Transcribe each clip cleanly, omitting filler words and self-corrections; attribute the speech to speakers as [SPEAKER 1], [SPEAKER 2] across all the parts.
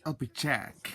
[SPEAKER 1] I'll be Jack.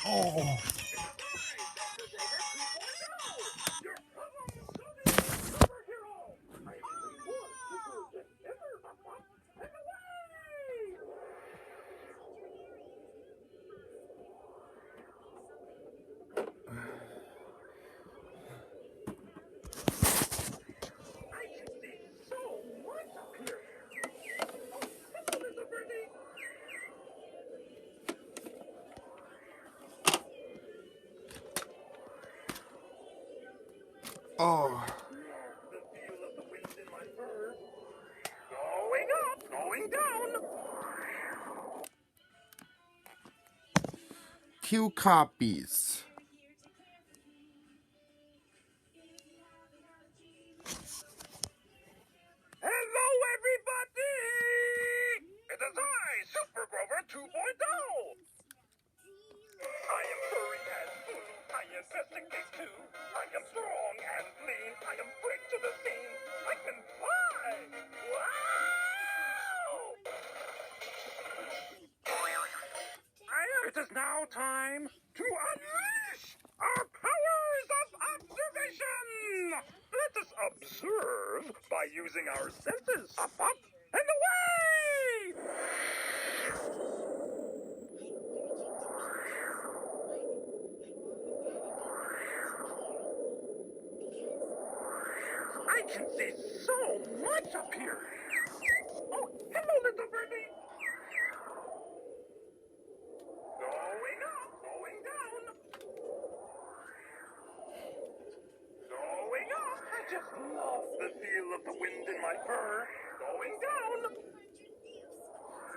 [SPEAKER 1] Oh. Oh.
[SPEAKER 2] Going up, going down.
[SPEAKER 1] Q copies.
[SPEAKER 2] Hello, everybody! It is I, Super Grover 2.0. I am furry and blue. I investigate too. I am strong and lean. I am quick to the scene. I can fly. Wow! It is now time to unleash our powers of observation. Let us observe by using our senses. Up, and away! I can see so much up here. Oh, hello, little birdie. Going up, going down. Going up. I just love the feel of the wind in my fur. Going down.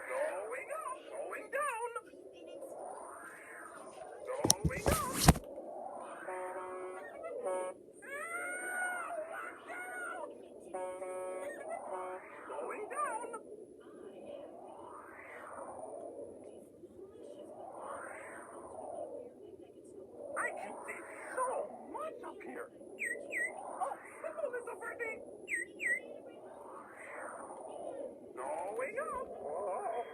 [SPEAKER 2] Going up, going down. Going up. Going down. I can see so much up here. Oh, hello, little birdie. Going up. Oh,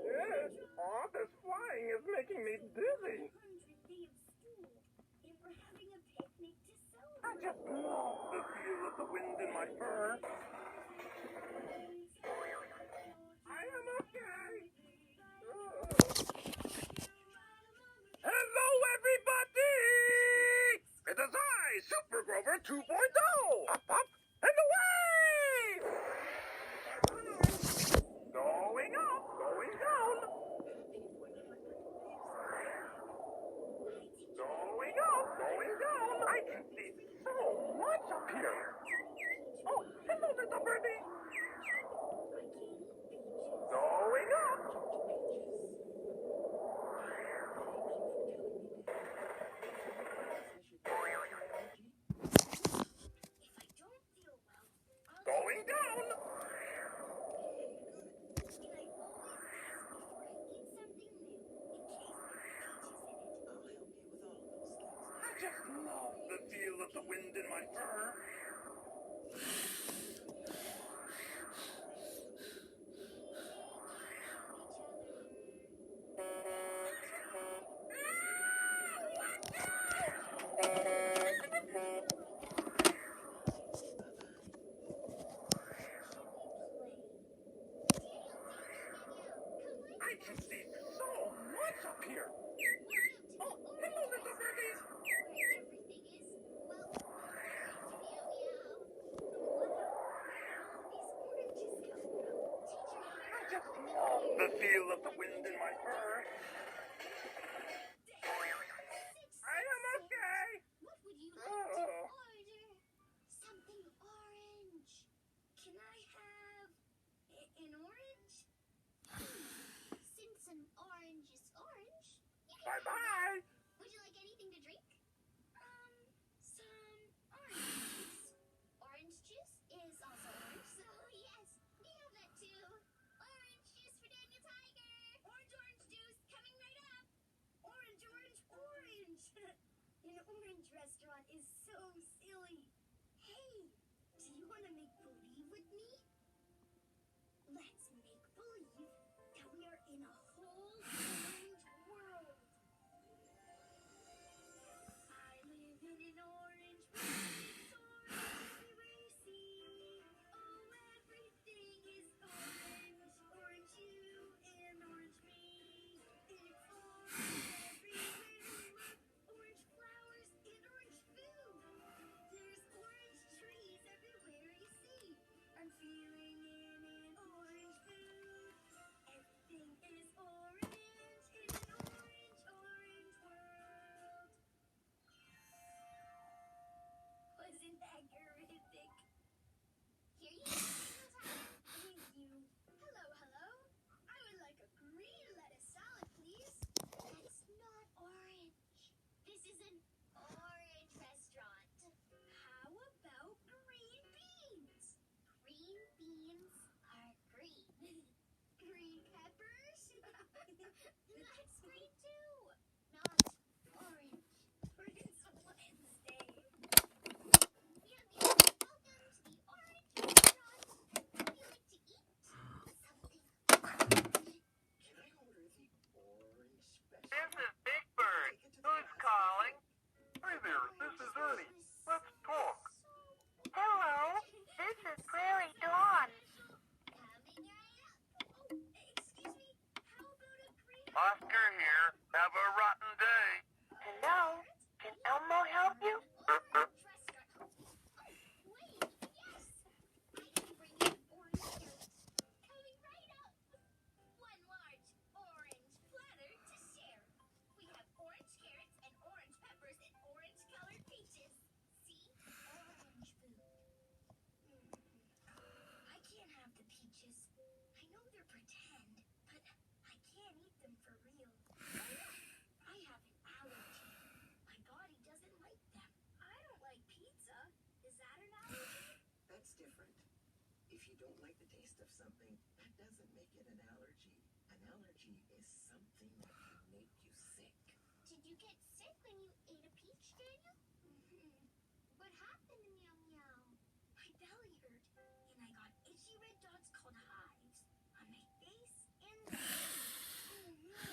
[SPEAKER 2] yes. Oh, this flying is making me dizzy. I just love the feel of the wind in my fur. I am okay. Hello, everybody! It is I, Super Grover 2.0. Up, and away! Going up, going down. Going up, going down. I can see so much up here. Oh, hello, little birdie. Going up. Going down. I just love the feel of the wind in my fur. I can see so much up here. Oh, hello, little birdie. I just love the feel of the wind in my fur. I am okay.
[SPEAKER 3] What would you like to order? Something orange. Can I have an orange? Since an orange is orange, you can have
[SPEAKER 2] Bye-bye.
[SPEAKER 3] that. Would you like anything to drink? Some orange juice. Orange juice is also orange, so yes, we have that too. Orange juice for Daniel Tiger. Orange juice coming right up. Orange. An orange restaurant is so silly. Hey, do you want to make believe with me? Let's make believe that we are in a whole orange world.
[SPEAKER 2] Oscar here. Have a rotten day.
[SPEAKER 4] Hello? Can Elmo help you?
[SPEAKER 3] Wait, yes! I can bring you orange carrots. Coming right up! One large orange platter to share. We have orange carrots and orange peppers and orange colored peaches. See? Orange food. I can't have the peaches. I know they're pretend, but I can't eat them for real. I have an allergy. My body doesn't like them. I don't like pizza. Is that an allergy?
[SPEAKER 5] That's different. If you don't like the taste of something, that doesn't make it an allergy. An allergy is something that can make you sick.
[SPEAKER 3] Did you get sick when you ate a peach, Daniel? What happened, Meow Meow? My belly hurt, and I got itchy red dots called hives on my face and neck. Oh no!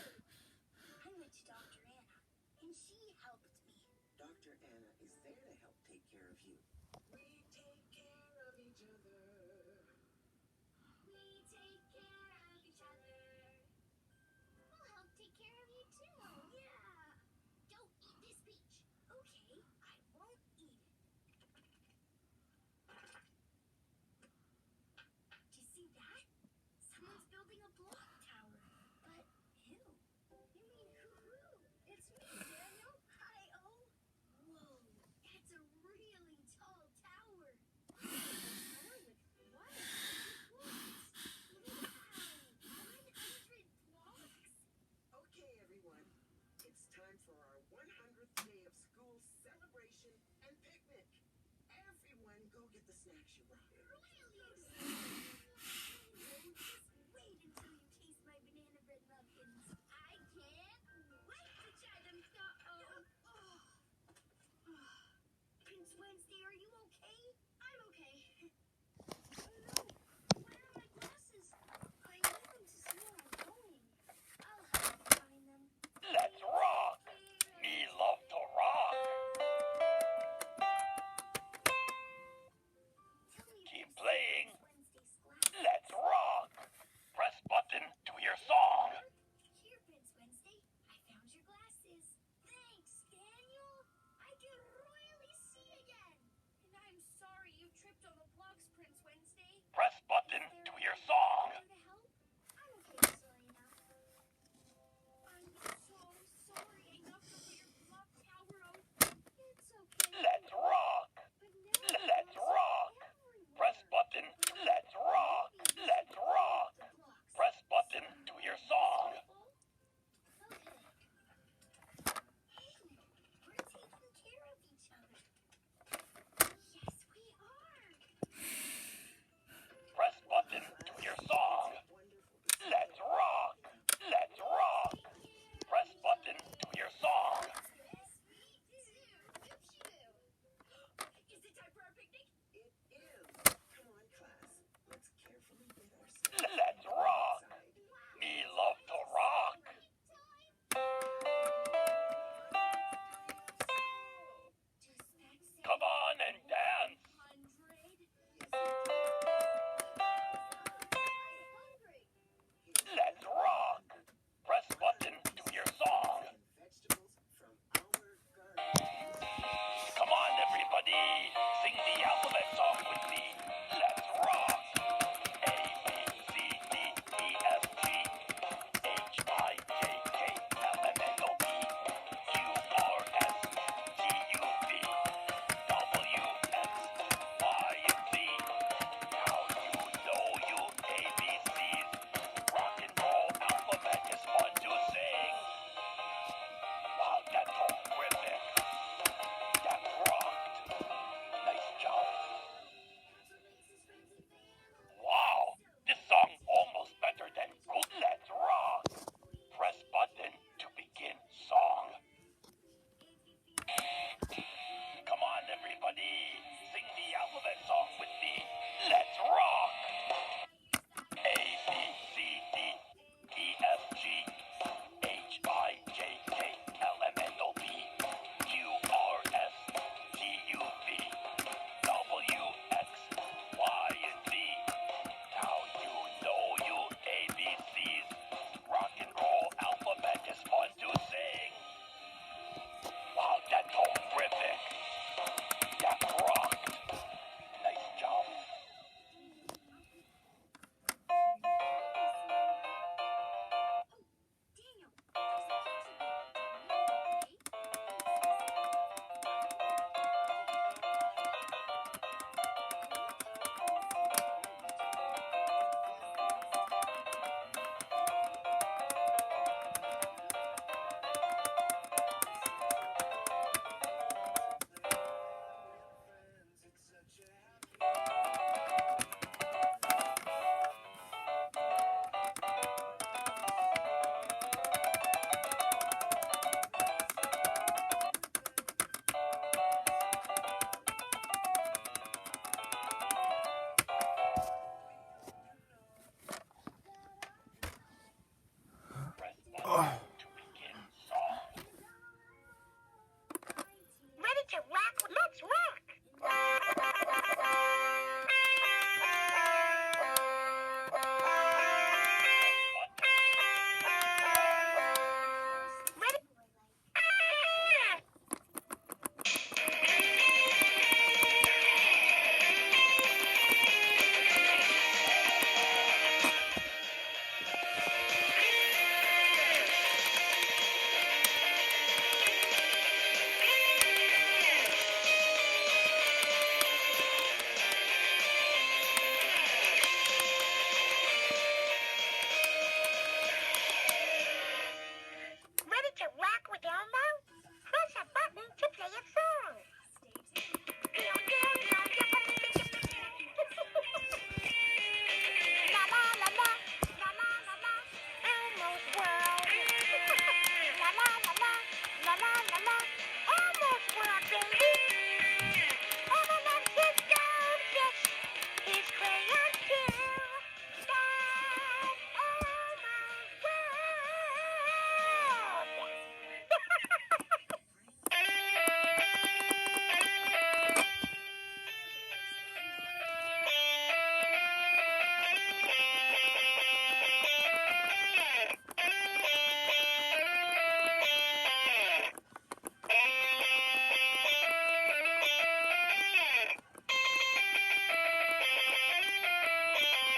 [SPEAKER 3] I went to Dr. Anna, and she helped me.
[SPEAKER 5] Dr. Anna is there to help take care of you. We take care of each other.
[SPEAKER 3] We take care of each other. We'll help take care of you too. Yeah. Don't eat this peach. Okay, I won't eat it. Do you see that? Someone's building a block tower. But who? You mean who? It's me, Daniel. Hi-oh. Whoa, that's a really tall tower. Tower with what? Wow, 100 blocks?
[SPEAKER 5] Okay, everyone. It's time for our 100th day of school celebration and picnic. Everyone go get the snacks you brought.
[SPEAKER 3] Really exciting. Just wait until you taste my banana bread muffins. I can't wait to try them. Prince Wednesday, are you okay? I'm okay. Oh no, where are my glasses? I need them to see where I'm going. I'll help you find them.
[SPEAKER 2] Let's rock. Me love to rock.
[SPEAKER 3] Tell me,
[SPEAKER 2] Keep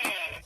[SPEAKER 3] head.